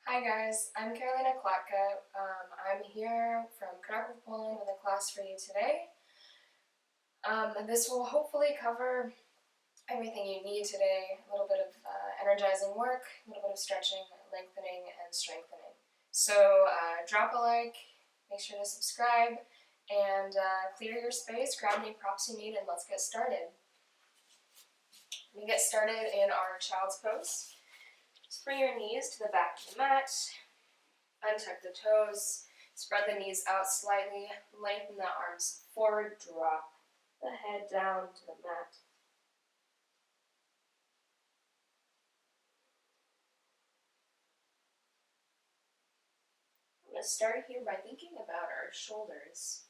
Hi guys, I'm Carolina Klatka. I'm here from Krakow, Poland with a class for you today. This will hopefully cover everything you need today, a little bit of energizing work, a little bit of stretching, lengthening, and strengthening. So drop a like, make sure to subscribe, and clear your space, grab any props you need, and let's get started. We get started in our child's pose. Just bring your knees to the back of the mat. Untuck the toes, spread the knees out slightly, lengthen the arms forward, drop the head down to the mat. I'm going to start here by thinking about our shoulders,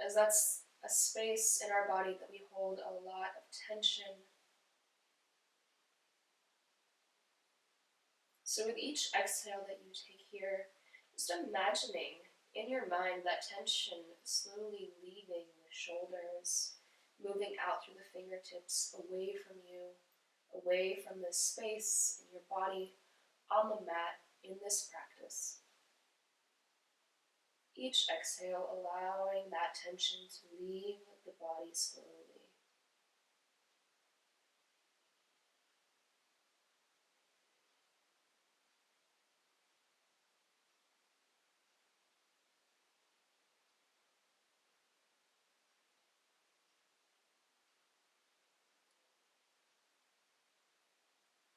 as that's a space in our body that we hold a lot of tension. So with each exhale that you take here, just imagining in your mind that tension slowly leaving the shoulders, moving out through the fingertips, away from you, away from this space in your body, on the mat, in this practice. Each exhale allowing that tension to leave the body slowly.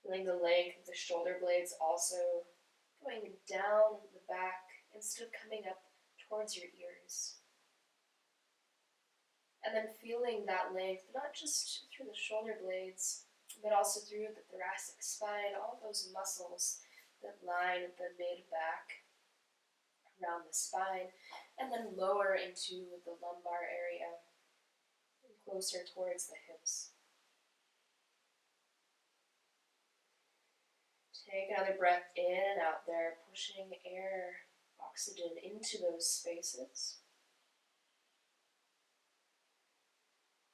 Feeling the length of the shoulder blades also going down the back instead of coming up towards your ears. And then feeling that length, not just through the shoulder blades, but also through the thoracic spine, all those muscles that line the mid-back around the spine, and then lower into the lumbar area, closer towards the hips. Take another breath in and out there, pushing air, oxygen into those spaces.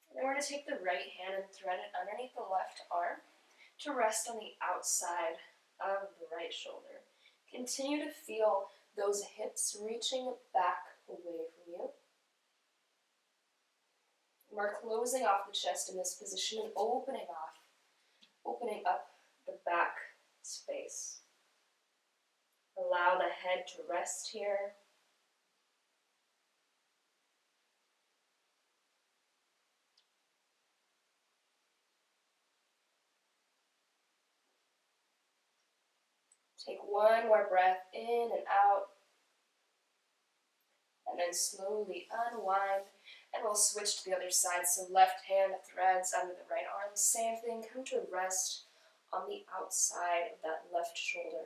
And then we're going to take the right hand and thread it underneath the left arm to rest on the outside of the right shoulder. Continue to feel those hips reaching back away from you. We're closing off the chest in this position and opening up the back space. Allow the head to rest here. Take one more breath in and out. And then slowly unwind. And we'll switch to the other side. So left hand threads under the right arm. Same thing, come to rest on the outside of that left shoulder,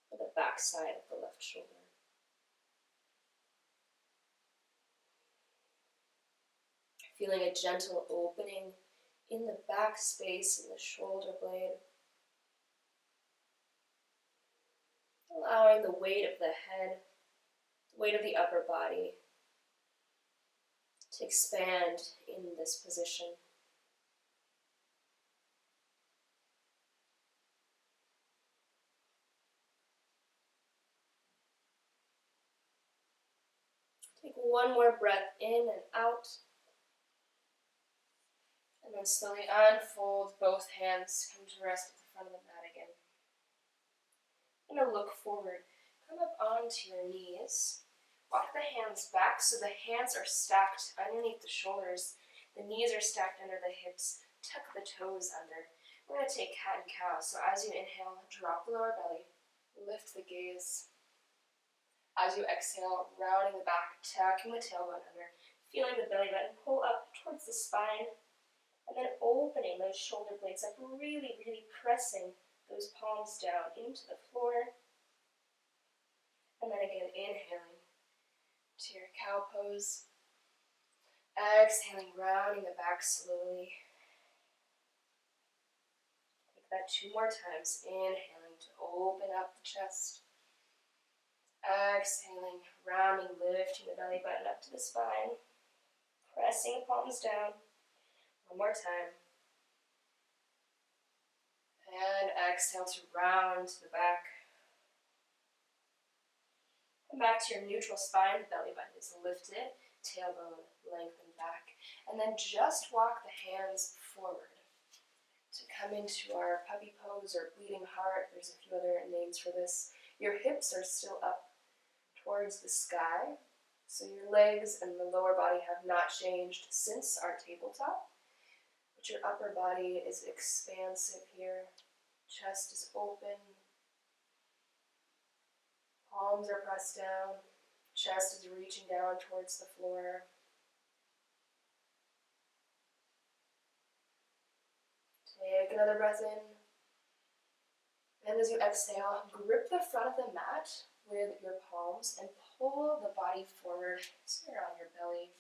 or the back side of the left shoulder. Feeling a gentle opening in the back space in the shoulder blade. Allowing the weight of the head, the weight of the upper body to expand in this position. Take one more breath in and out. And then slowly unfold both hands, come to rest at the front of the mat again. I'm going to look forward. Come up onto your knees. Walk the hands back so the hands are stacked underneath the shoulders. The knees are stacked under the hips. Tuck the toes under. We're going to take cat and cow. So as you inhale, drop the lower belly. Lift the gaze. As you exhale, rounding the back, tucking the tailbone under. Feeling the belly button pull up towards the spine. And then opening those shoulder blades up, really, really pressing those palms down into the floor. And then again, inhaling to your cow pose. Exhaling, rounding the back slowly. Take that 2 more times. Inhaling to open up the chest. Exhaling, rounding, lifting the belly button up to the spine. Pressing the palms down. One more time. And exhale to round to the back. Come back to your neutral spine, the belly button is lifted, tailbone lengthened back, and then just walk the hands forward to come into our puppy pose or bleeding heart. There's a few other names for this. Your hips are still up towards the sky, so your legs and the lower body have not changed since our tabletop, but your upper body is expansive here. Chest is open, palms are pressed down, chest is reaching down towards the floor. Take another breath in. And as you exhale, grip the front of the mat with your palms and pull the body forward so you're on your belly.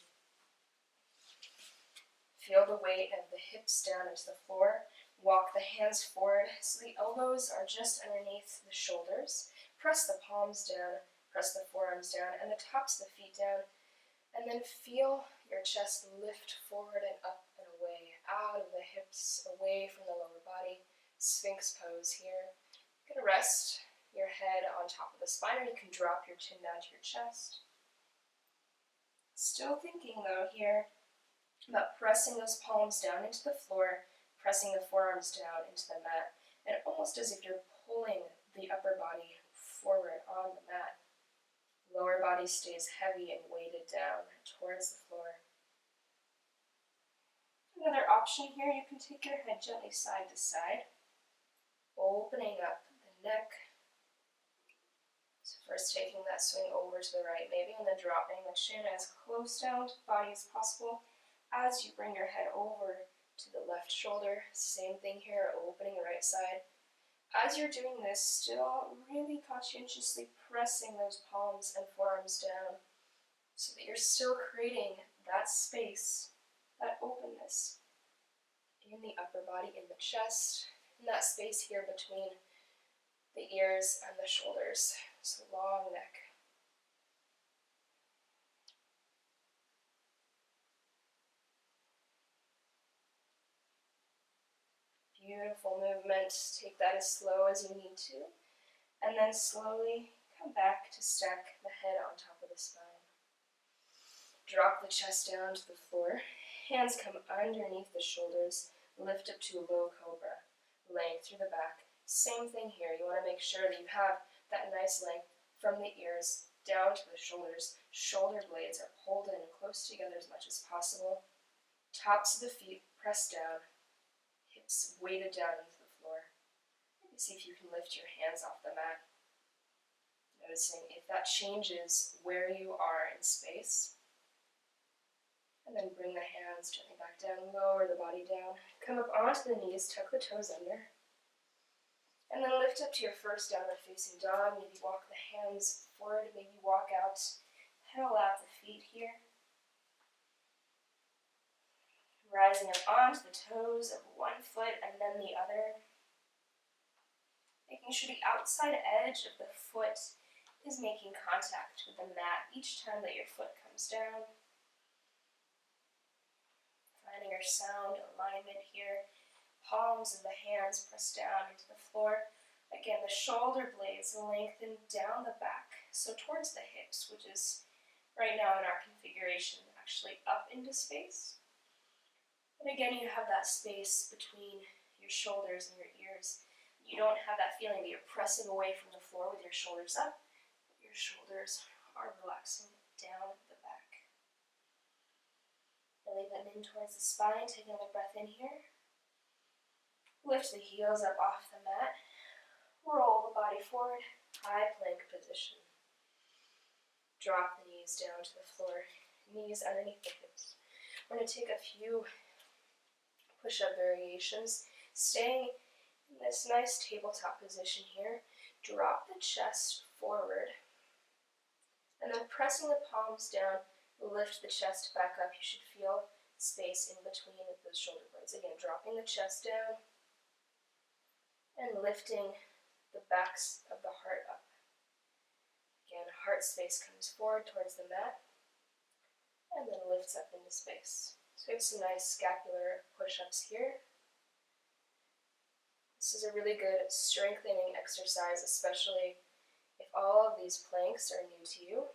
Feel the weight of the hips down into the floor. Walk the hands forward so the elbows are just underneath the shoulders. Press the palms down, press the forearms down, and the tops of the feet down. And then feel your chest lift forward and up and away, out of the hips, away from the lower body. Sphinx pose here. You can rest your head on top of the spine, or you can drop your chin down to your chest. Still thinking though here about pressing those palms down into the floor, pressing the forearms down into the mat, and almost as if you're pulling the upper body forward on the mat. Lower body stays heavy and weighted down towards the floor. Another option here, you can take your head gently side to side, opening up the neck. So first taking that swing over to the right maybe, and then dropping the chin as close down to the body as possible. As you bring your head over to the left shoulder, same thing here, opening the right side. As you're doing this, still really conscientiously pressing those palms and forearms down so that you're still creating that space, that openness in the upper body, in the chest, and that space here between the ears and the shoulders. So long neck. Beautiful movement. Take that as slow as you need to. And then slowly come back to stack the head on top of the spine. Drop the chest down to the floor. Hands come underneath the shoulders. Lift up to a low cobra. Length through the back. Same thing here. You want to make sure that you have that nice length from the ears down to the shoulders. Shoulder blades are pulled in close together as much as possible. Tops of the feet pressed down. Hips weighted down into the floor. Maybe see if you can lift your hands off the mat. Noticing if that changes where you are in space. And then bring the hands gently back down, lower the body down. Come up onto the knees, tuck the toes under. And then lift up to your first downward facing dog. Maybe walk the hands forward, maybe walk out, pedal out the feet here. Rising up onto the toes of one foot and then the other. Making sure the outside edge of the foot is making contact with the mat each time that your foot comes down. Finding your sound alignment here. Palms of the hands pressed down into the floor. Again, the shoulder blades lengthen down the back, so towards the hips, which is right now in our configuration actually up into space. And again, you have that space between your shoulders and your ears. You don't have that feeling that you're pressing away from the floor with your shoulders up. Your shoulders are relaxing down the back. Belly button in towards the spine. Take another breath in here. Lift the heels up off the mat. Roll the body forward. High plank position. Drop the knees down to the floor. Knees underneath the hips. We're going to take a few push-up variations, staying in this nice tabletop position here. Drop the chest forward, and then pressing the palms down, lift the chest back up. You should feel space in between those shoulder blades. Again, dropping the chest down, and lifting the backs of the heart up. Again, heart space comes forward towards the mat, and then lifts up into space. So we have some nice scapular push-ups here. This is a really good strengthening exercise, especially if all of these planks are new to you,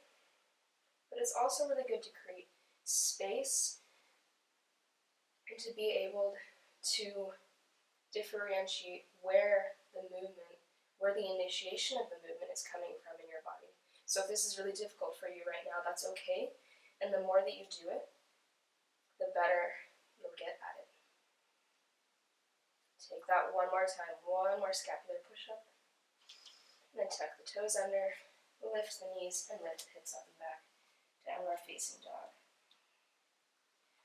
but it's also really good to create space and to be able to differentiate where the initiation of the movement is coming from in your body. So if this is really difficult for you right now, that's okay. And the more that you do it, the better you'll get at it. Take that one more time. One more scapular push-up. And then tuck the toes under, lift the knees, and lift the hips up and back. Downward facing dog.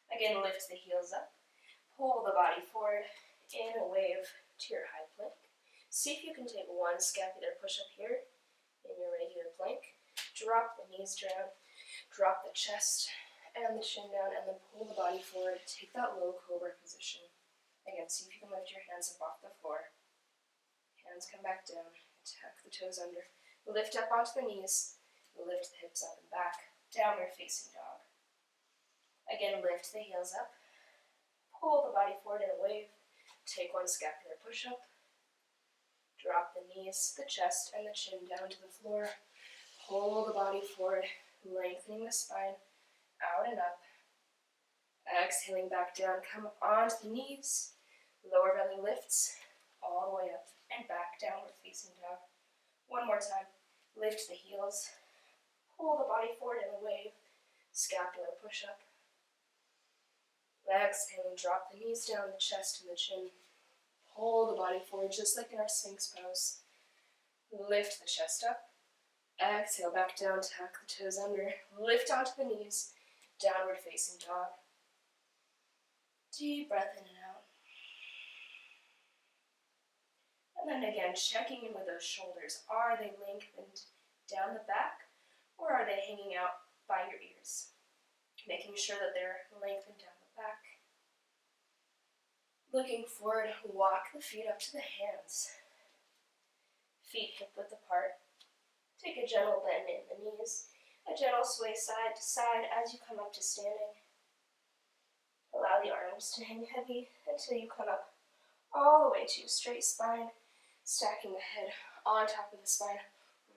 Again, lift the heels up. Pull the body forward in a wave to your high plank. See if you can take one scapular push-up here in your regular plank. Drop the knees down, drop the chest and the chin down, and then pull the body forward. Take that low cobra position. Again, see if you can lift your hands up off the floor. Hands come back down, tuck the toes under. Lift up onto the knees, lift the hips up and back. Downward facing dog. Again, lift the heels up. Pull the body forward in a wave. Take one scapular push-up. Drop the knees, the chest, and the chin down to the floor. Pull the body forward, lengthening the spine, out and up. Exhaling back down, come up onto the knees. Lower belly lifts all the way up and back, downward facing dog. One more time. Lift the heels. Pull the body forward in a wave. Scapular push-up. Exhaling, drop the knees down, the chest and the chin. Pull the body forward, just like in our Sphinx Pose. Lift the chest up. Exhale, back down, tuck the toes under. Lift onto the knees. Downward facing dog. Deep breath in and out. And then again, checking in with those shoulders. Are they lengthened down the back, or are they hanging out by your ears? Making sure that they're lengthened down the back. Looking forward, walk the feet up to the hands. Feet hip width apart. Take a gentle bend in the knees. A gentle sway side to side as you come up to standing. Allow the arms to hang heavy until you come up all the way to a straight spine, stacking the head on top of the spine.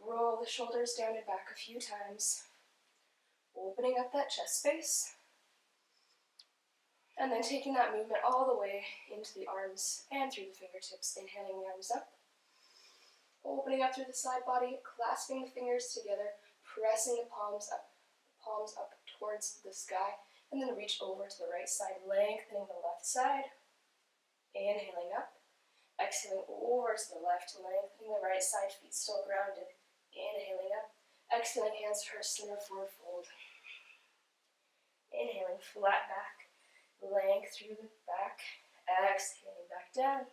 Roll the shoulders down and back a few times, opening up that chest space, and then taking that movement all the way into the arms and through the fingertips, inhaling the arms up, opening up through the side body, clasping the fingers together, pressing the palms up towards the sky, and then reach over to the right side, lengthening the left side. Inhaling up. Exhaling over to the left, lengthening the right side, feet still grounded. Inhaling up. Exhaling, hands to heart center, forward fold. Inhaling, flat back. Length through the back. Exhaling, back down.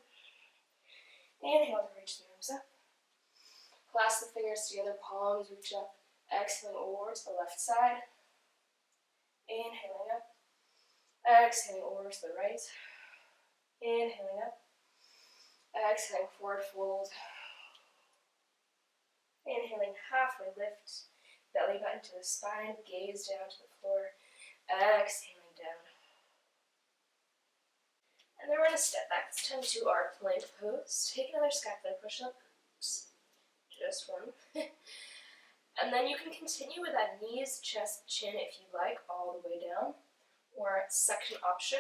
Inhale to reach the arms up. Clasp the fingers together, palms reach up. Exhaling over to the left side. Inhaling up. Exhaling over to the right. Inhaling up. Exhaling, forward fold. Inhaling, halfway lift. Belly button to the spine, gaze down to the floor. Exhaling down. And then we're going to step back this time to our plank pose. Take another scapular push-up. Just one. And then you can continue with that knees, chest, chin if you like, all the way down. Or section option.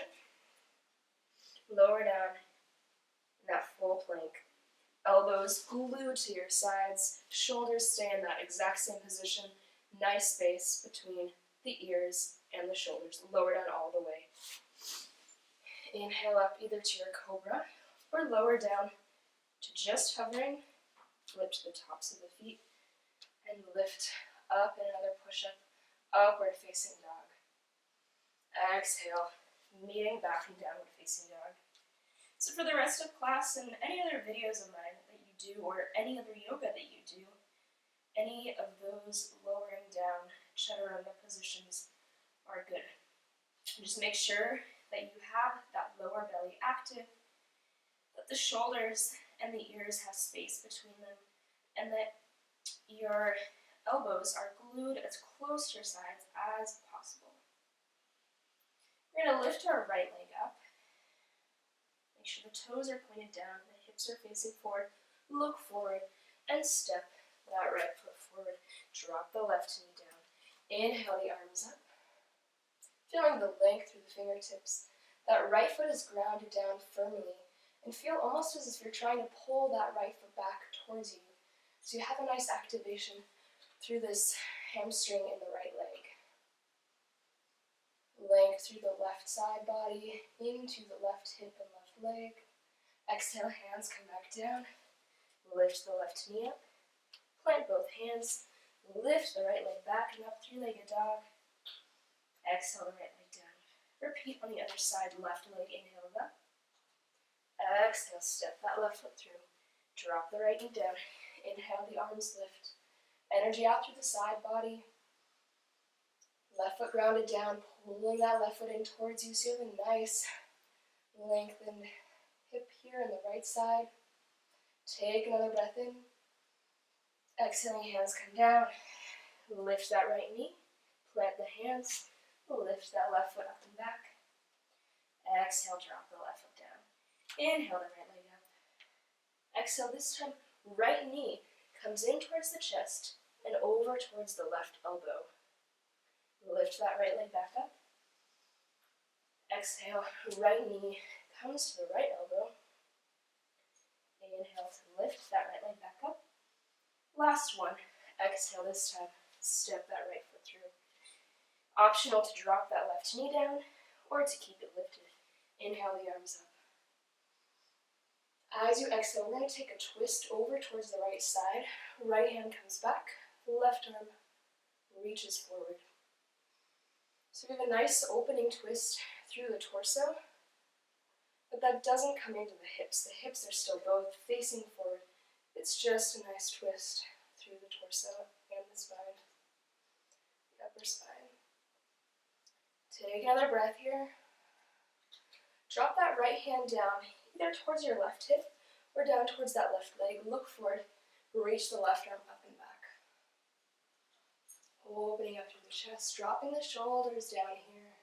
Lower down in that full plank. Elbows glued to your sides. Shoulders stay in that exact same position. Nice space between the ears and the shoulders. Lower down all the way. Inhale up either to your Cobra or lower down to just hovering. Flip to the tops of the feet and lift up in another push-up, upward facing dog. Exhale, meeting back and downward facing dog. So for the rest of class and any other videos of mine that you do, or any other yoga that you do, any of those lowering down chaturanga positions are good. Just make sure that you have that lower belly active, that the shoulders and the ears have space between them, and that your elbows are glued as close to your sides as possible. We're going to lift our right leg up. Make sure the toes are pointed down, the hips are facing forward. Look forward and step that right foot drop the left knee down. Inhale the arms up. Feeling the length through the fingertips. That right foot is grounded down firmly, and feel almost as if you're trying to pull that right foot back towards you. So you have a nice activation through this hamstring in the right leg. Length through the left side body, into the left hip and left leg. Exhale, hands come back down. Lift the left knee up. Plant both hands. Lift the right leg back and up, three-legged dog. Exhale the right leg down. Repeat on the other side, left leg, inhale up. Exhale, step that left foot through. Drop the right knee down. Inhale, the arms lift. Energy out through the side body. Left foot grounded down, pulling that left foot in towards you, so you have a nice lengthened hip here on the right side. Take another breath in. Exhaling, hands come down. Lift that right knee. Plant the hands. Lift that left foot up and back. Exhale, drop the left foot down. Inhale the right leg up. Exhale, this time, right knee comes in towards the chest and over towards the left elbow. Lift that right leg back up. Exhale, right knee comes to the right elbow. Inhale to lift that right leg back up. Last one. Exhale this time. Step that right foot through. Optional to drop that left knee down or to keep it lifted. Inhale the arms up. As you exhale, we're going to take a twist over towards the right side. Right hand comes back. Left arm reaches forward. So we have a nice opening twist through the torso, but that doesn't come into the hips. The hips are still both facing forward. It's just a nice twist through the torso and the spine, the upper spine. Take another breath here. Drop that right hand down, either towards your left hip or down towards that left leg. Look forward, reach the left arm up and back. Opening up through the chest, dropping the shoulders down here.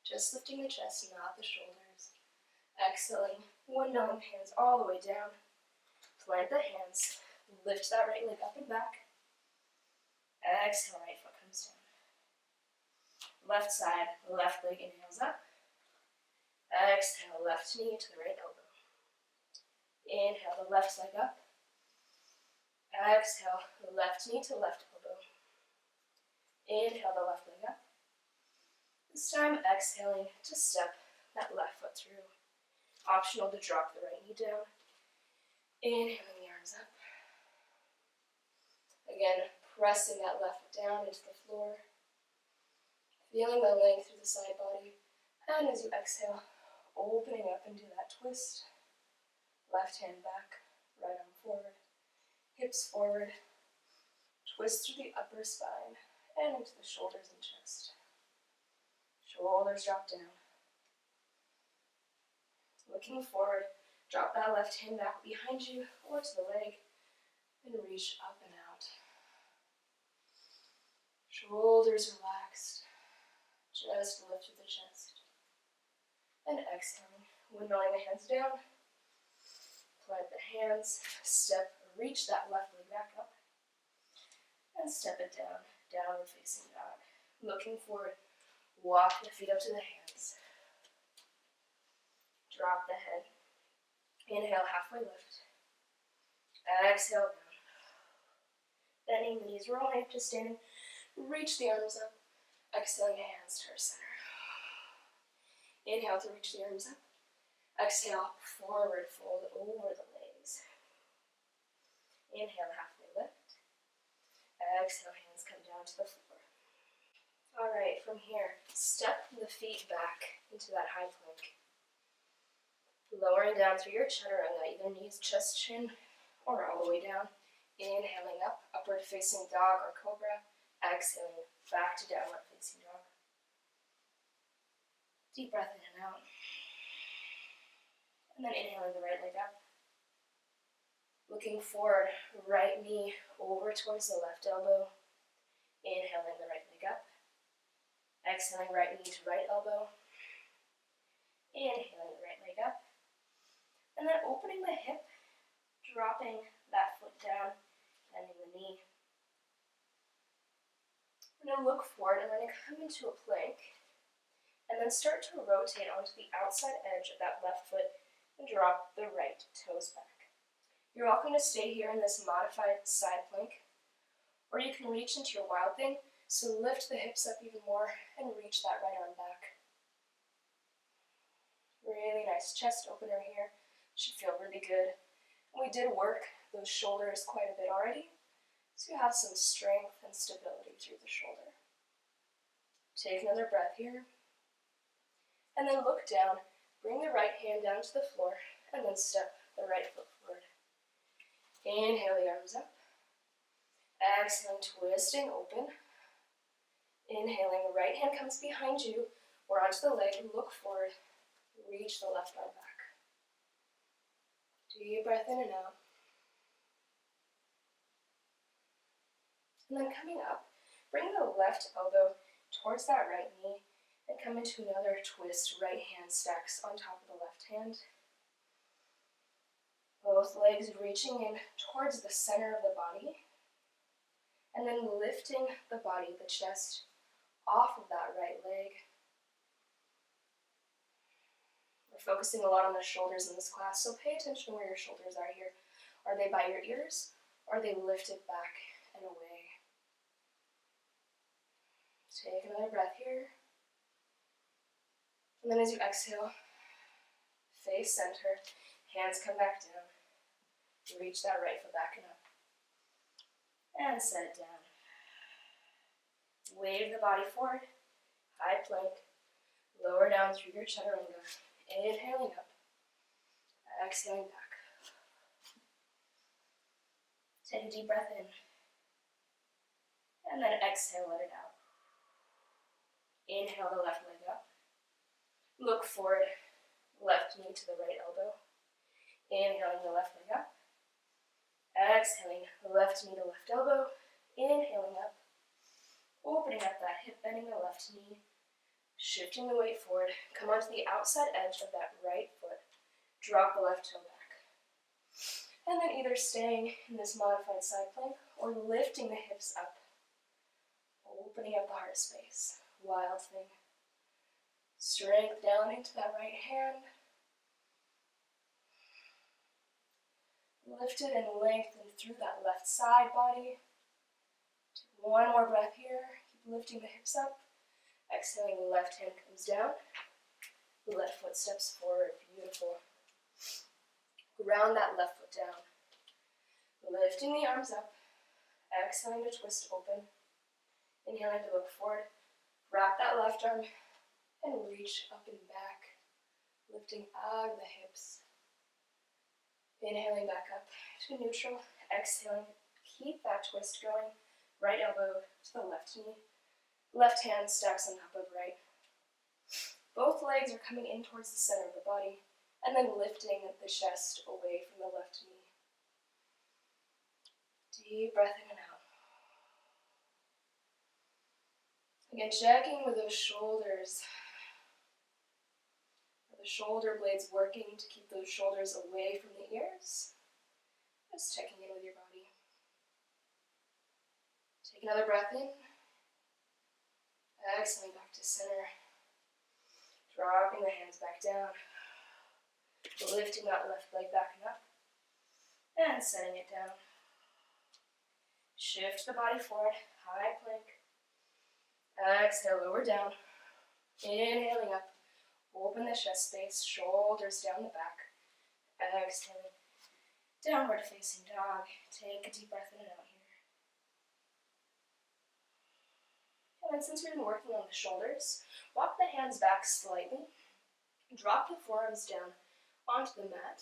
Just lifting the chest, not the shoulders. Exhaling, windowing hands all the way down. Plant the hands, lift that right leg up and back. Exhale, right foot comes down. Left side, left leg inhales up. Exhale, left knee to the right elbow. Inhale, the left leg up. Exhale, left knee to left elbow. Inhale the left leg up. This time exhaling to step that left foot through. Optional to drop the right knee down. Inhaling the arms up. Again, pressing that left foot down into the floor. Feeling the length through the side body. And as you exhale, opening up into that twist. Left hand back, right arm forward. Hips forward. Twist through the upper spine. And into the shoulders and chest. Shoulders drop down. Looking forward, drop that left hand back behind you or to the leg and reach up and out. Shoulders relaxed. Just lift through the chest. And exhaling, windowing the hands down. Plant the hands, step, reach that left leg back up. And step it down. Downward facing dog. Looking forward, walk the feet up to the hands. Drop the head. Inhale, halfway lift. Exhale down. Bending the knees, rolling up to standing. Reach the arms up. Exhaling, hands to our center. Inhale to reach the arms up. Exhale, forward fold over the legs. Inhale, halfway lift. Exhale, hands come down to the floor. Alright, from here, step the feet back into that high plank. Lowering down through your chaturanga, either knees, chest, chin, or all the way down. Inhaling up, upward facing dog or cobra. Exhaling, back to downward facing dog. Deep breath in and out. And then inhaling the right leg up. Looking forward, right knee over towards the left elbow. Inhaling the right leg up. Exhaling, right knee to right elbow. Inhaling the right leg up. And then opening the hip, dropping that foot down, bending the knee. I'm going to look forward, and I'm going to come into a plank, and then start to rotate onto the outside edge of that left foot and drop the right toes back. You're welcome to stay here in this modified side plank, or you can reach into your wild thing, so lift the hips up even more and reach that right arm back. Really nice chest opener here. Should feel really good. We did work those shoulders quite a bit already, so you have some strength and stability through the shoulder. Take another breath here, and then look down. Bring the right hand down to the floor, and then step the right foot forward. Inhale the arms up. Exhaling, twisting open. Inhaling, the right hand comes behind you or onto the leg, look forward, reach the left arm back. Deep breath in and out. And then coming up, bring the left elbow towards that right knee and come into another twist. Right hand stacks on top of the left hand. Both legs reaching in towards the center of the body. And then lifting the body, the chest, off of that right leg. We're focusing a lot on the shoulders in this class, so pay attention to where your shoulders are here. Are they by your ears, or are they lifted back and away? Take another breath here. And then as you exhale, face center, hands come back down. Reach that right foot back and up. And set it down. Wave the body forward, high plank, lower down through your chaturanga, inhaling up, exhaling back. Take a deep breath in, and then exhale, let it out. Inhale the left leg up, look forward, left knee to the right elbow, inhaling the left leg up, exhaling, left knee to left elbow, inhaling up, opening up that hip, bending the left knee, shifting the weight forward, come onto the outside edge of that right foot, drop the left toe back. And then either staying in this modified side plank or lifting the hips up, opening up the heart space, wild thing. Strength down into that right hand. Lifted and lengthened through that left side body. Take one more breath here. Keep lifting the hips up. Exhaling, the left hand comes down. The left foot steps forward. Beautiful. Ground that left foot down. Lifting the arms up. Exhaling to twist open. Inhaling to look forward. Wrap that left arm and reach up and back. Lifting out of the hips. Inhaling back up to neutral. Exhaling. Keep that twist going. Right elbow to the left knee. Left hand stacks on top of right. Both legs are coming in towards the center of the body, and then lifting the chest away from the left knee. Deep breath in and out. Again, checking with those shoulders. Are the shoulder blades working to keep those shoulders away from the ears? Just checking in with your body. Take another breath in. Exhaling back to center. Dropping the hands back down. Lifting that left leg back and up. And setting it down. Shift the body forward. High plank. Exhale, lower down. Inhaling up. Open the chest space. Shoulders down the back. Exhaling. Downward facing dog. Take a deep breath in and out here. And then since we've been working on the shoulders, walk the hands back slightly. Drop the forearms down onto the mat.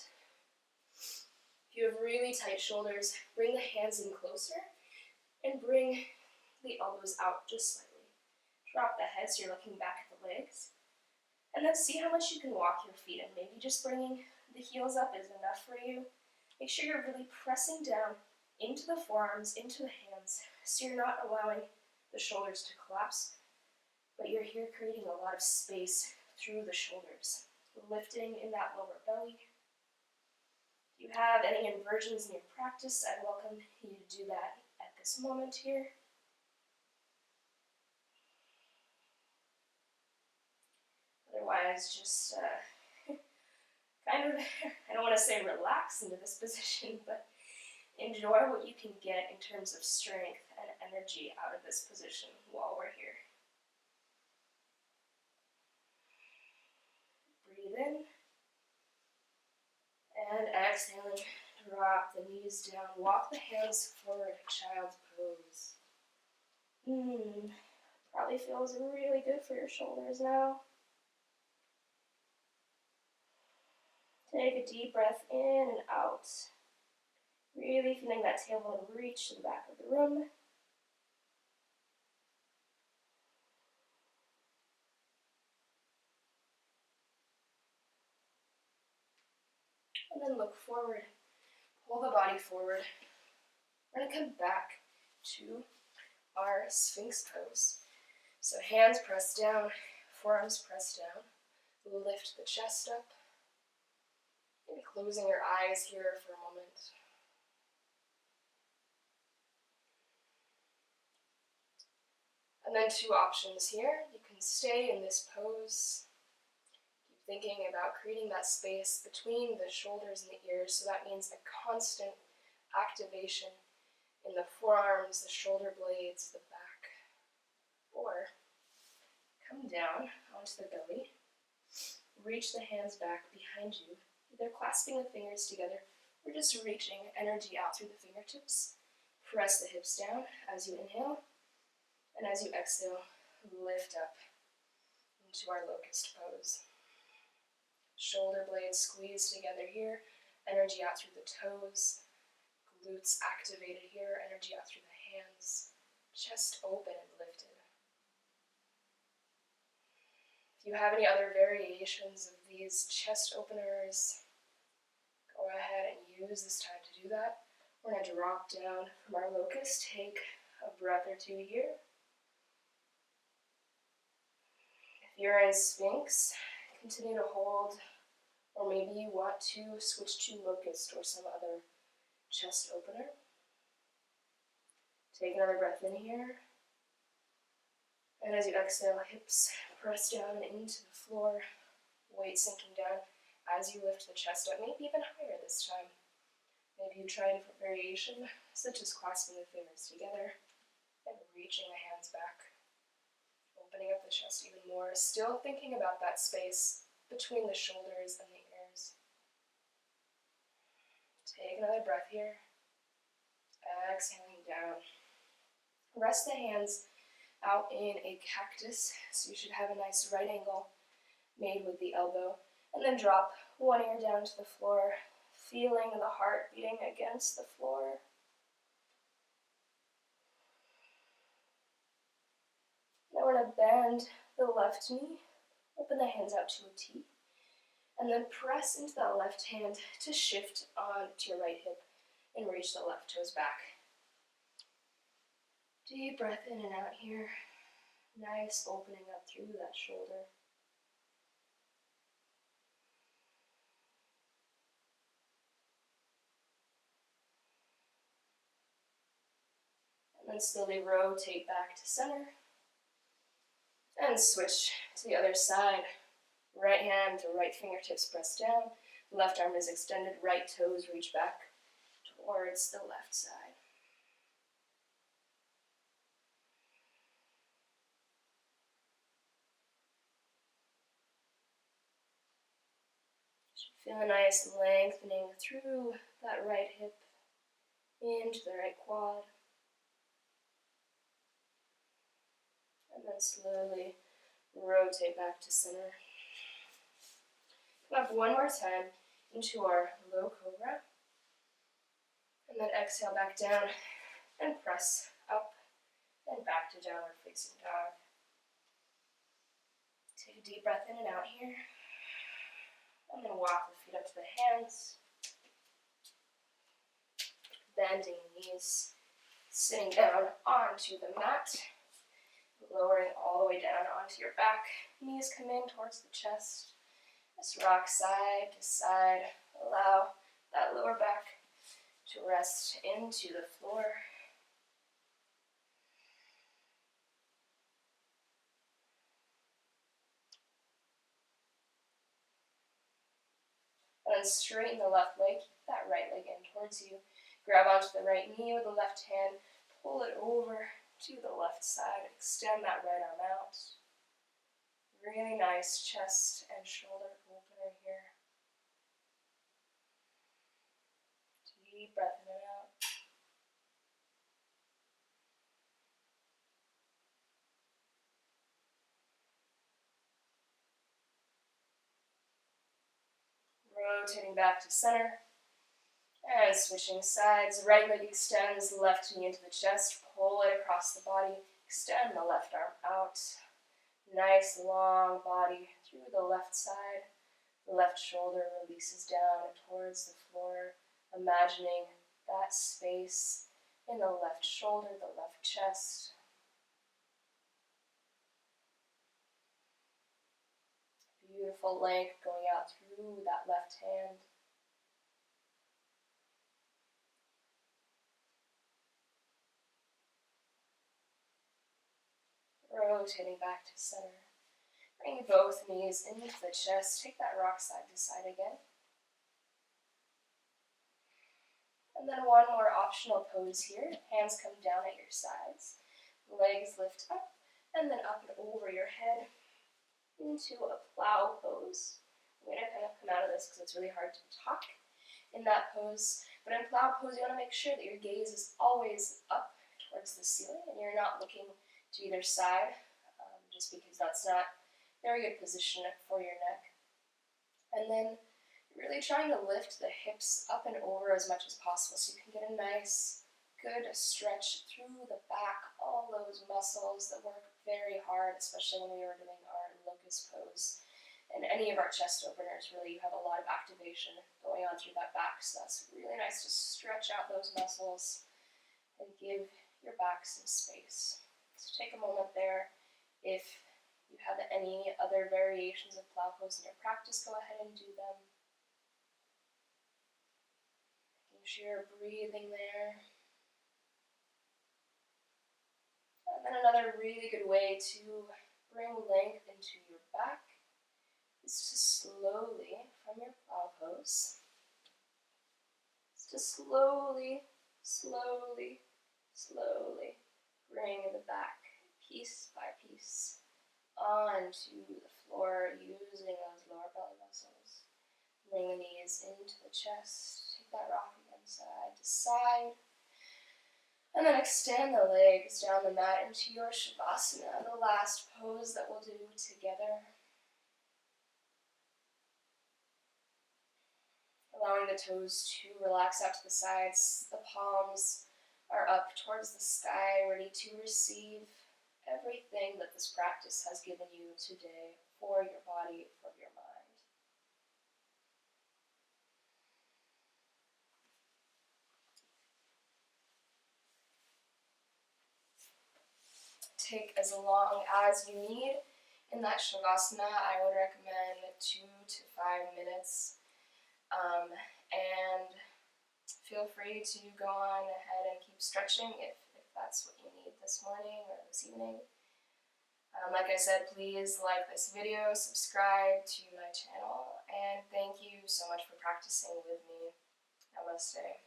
If you have really tight shoulders, bring the hands in closer and bring the elbows out just slightly. Drop the head so you're looking back at the legs. And then see how much you can walk your feet in. Maybe just bringing the heels up is enough for you. Make sure you're really pressing down into the forearms, into the hands, so you're not allowing the shoulders to collapse, but you're here creating a lot of space through the shoulders. Lifting in that lower belly. If you have any inversions in your practice, I'd welcome you to do that at this moment here. otherwise just kind of, I don't want to say relax into this position, but enjoy what you can get in terms of strength and energy out of this position while we're here. Breathe in. And exhaling, drop the knees down. Walk the hands forward, child's pose. Probably feels really good for your shoulders now. Take a deep breath in and out. Really feeling that tailbone reach to the back of the room. And then look forward. Pull the body forward. We're going to come back to our Sphinx Pose. So hands pressed down, forearms pressed down. Lift the chest up. Maybe closing your eyes here for a moment. And then two options here. You can stay in this pose. Keep thinking about creating that space between the shoulders and the ears. So that means a constant activation in the forearms, the shoulder blades, the back. Or come down onto the belly. Reach the hands back behind you. Either clasping the fingers together or just reaching energy out through the fingertips. Press the hips down as you inhale. And as you exhale, lift up into our locust pose. Shoulder blades squeeze together here, energy out through the toes, glutes activated here, energy out through the hands, chest open and lifted. If you have any other variations of these chest openers, go ahead and use this time to do that. We're going to drop down from our locust, take a breath or two here. You're in Sphinx, continue to hold, or maybe you want to switch to locust or some other chest opener. Take another breath in here. And as you exhale, hips press down and into the floor, weight sinking down as you lift the chest up, maybe even higher this time. Maybe you try a different variation, such as clasping the fingers together and reaching the hands back. Opening up the chest even more, still thinking about that space between the shoulders and the ears. Take another breath here. Exhaling down. Rest the hands out in a cactus, so you should have a nice right angle made with the elbow. And then drop one ear down to the floor, feeling the heart beating against the floor. Now we're going to bend the left knee, open the hands out to a T, and then press into that left hand to shift on to your right hip and reach the left toes back. Deep breath in and out here. Nice opening up through that shoulder. And then slowly rotate back to center. And switch to the other side. Right hand to right fingertips pressed down. Left arm is extended, right toes reach back towards the left side. Should feel a nice lengthening through that right hip into the right quad. And then slowly rotate back to center. Come up one more time into our low cobra. And then exhale back down and press up and back to downward facing dog. Take a deep breath in and out here. And then walk the feet up to the hands. Bending knees, sitting down onto the mat. Lowering all the way down onto your back. Knees come in towards the chest. Just rock side to side. Allow that lower back to rest into the floor. then straighten the left leg, keep that right leg in towards you. Grab onto the right knee with the left hand, pull it over to the left side, extend that right arm out. Really nice chest and shoulder opener here. Deep breath in and out. Rotating back to center. And switching sides. Right leg extends, left knee into the chest. Pull it across the body. Extend the left arm out. Nice long body through the left side. The left shoulder releases down towards the floor. Imagining that space in the left shoulder, the left chest. Beautiful length going out through that left hand. Rotating back to center. Bring both knees into the chest. Take that rock side to side again. And then one more optional pose here. Hands come down at your sides. Legs lift up and then up and over your head into a plow pose. I'm going to kind of come out of this because it's really hard to talk in that pose. But in plow pose, you want to make sure that your gaze is always up towards the ceiling and you're not looking to either side, just because that's not a very good position for your neck. And then really trying to lift the hips up and over as much as possible so you can get a nice, good stretch through the back, all those muscles that work very hard, especially when we were doing our locust pose. And any of our chest openers, really, you have a lot of activation going on through that back, so that's really nice to stretch out those muscles and give your back some space. So take a moment there. If you have any other variations of plow pose in your practice, go ahead and do them. Making sure you're breathing there. And then another really good way to bring length into your back is to slowly, from your plow pose, slowly bring the back piece by piece onto the floor using those lower belly muscles. Bring the knees into the chest. Take that rock again side to side. And then extend the legs down the mat into your Shavasana, the last pose that we'll do together. Allowing the toes to relax out to the sides. The palms are up towards the sky, ready to receive everything that this practice has given you today for your body, for your mind. Take as long as you need. In that Shavasana, I would recommend 2 to 5 minutes. And feel free to go on ahead and keep stretching if that's what you need this morning or this evening. Like I said, please like this video, subscribe to my channel, and thank you so much for practicing with me. Namaste.